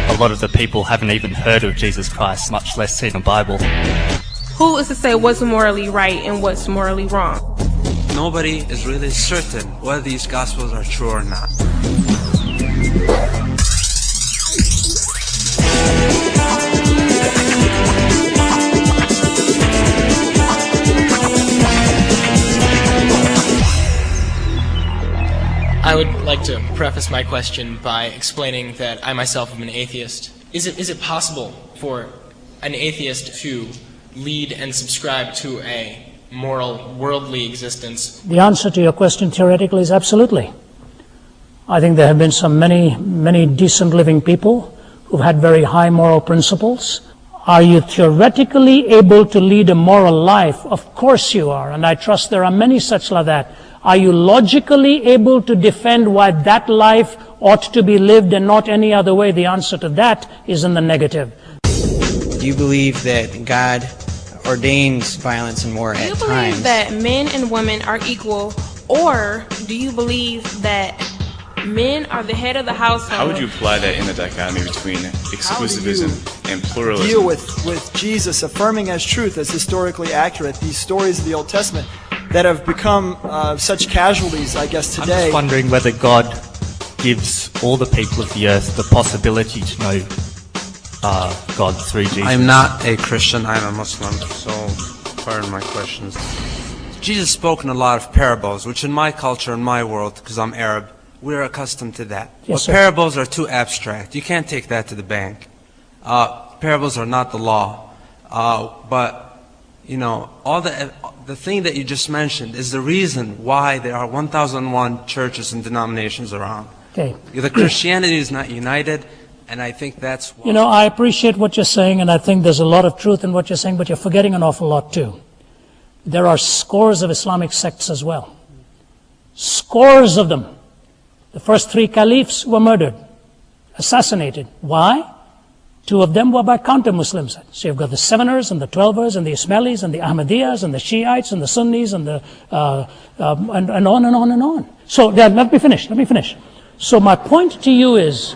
a lot of the people haven't even heard of Jesus Christ, much less seen a Bible. Who is to say what's morally right and what's morally wrong? Nobody is really certain whether these Gospels are true or not. I would like to preface my question by explaining that I myself am an atheist. Is it possible for an atheist to lead and subscribe to a moral, worldly existence? The answer to your question theoretically is absolutely. I think there have been many decent living people who've had very high moral principles. Are you theoretically able to lead a moral life? Of course you are, and I trust there are many such like that. Are you logically able to defend why that life ought to be lived and not any other way? The answer to that is in the negative. Do you believe that God ordains violence and war at times? Do you believe that men and women are equal, or do you believe that men are the head of the household? How would you apply that in the dichotomy between exclusivism and pluralism? Deal with Jesus affirming as truth, as historically accurate, these stories of the Old Testament that have become such casualties, I guess, today. I'm just wondering whether God gives all the people of the earth the possibility to know God through Jesus. I'm not a Christian, I'm a Muslim, so pardon my questions. Jesus spoke in a lot of parables, which in my culture, in my world, because I'm Arab, we're accustomed to that. Yes, but sir. parables are too abstract. You can't take that to the bank. Parables are not the law. But, you know, all the thing that you just mentioned is the reason why there are 1,001 churches and denominations around. Okay. The Christianity is not united, and I think that's why. You know, I appreciate what you're saying, and I think there's a lot of truth in what you're saying, but you're forgetting an awful lot too. There are scores of Islamic sects as well. Scores of them. The first 3 caliphs were murdered, assassinated. Why? 2 of them were by counter-Muslims. So you've got the Seveners and the Twelvers and the Ismailis and the Ahmadiyyas and the Shiites and the Sunnis and the and on and on and on. So let me finish. So my point to you is,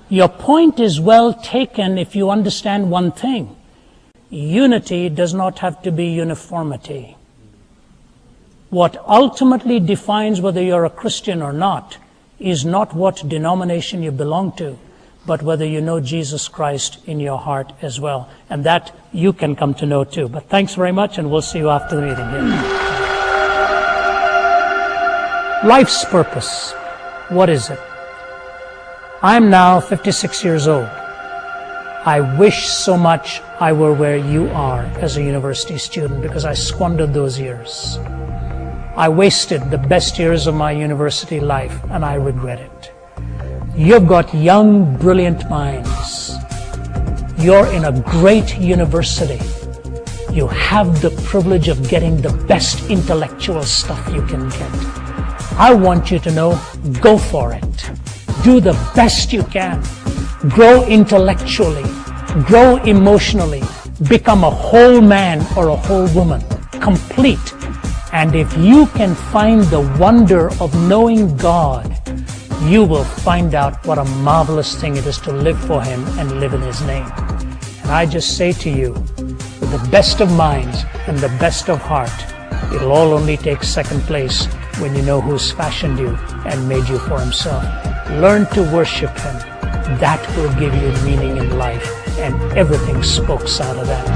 your point is well taken if you understand one thing. Unity does not have to be uniformity. What ultimately defines whether you're a Christian or not is not what denomination you belong to, but whether you know Jesus Christ in your heart as well. And that you can come to know too. But thanks very much, and we'll see you after the meeting here. Life's purpose. What is it? I'm now 56 years old. I wish so much I were where you are as a university student, because I squandered those years. I wasted the best years of my university life, and I regret it. You've got young, brilliant minds. You're in a great university. You have the privilege of getting the best intellectual stuff you can get. I want you to know, go for it. Do the best you can. Grow intellectually. Grow emotionally. Become a whole man or a whole woman. Complete. And if you can find the wonder of knowing God, you will find out what a marvelous thing it is to live for Him and live in His name. And I just say to you, with the best of minds and the best of heart, it'll all only take second place when you know who's fashioned you and made you for Himself. Learn to worship Him. That will give you meaning in life, and everything spokes out of that.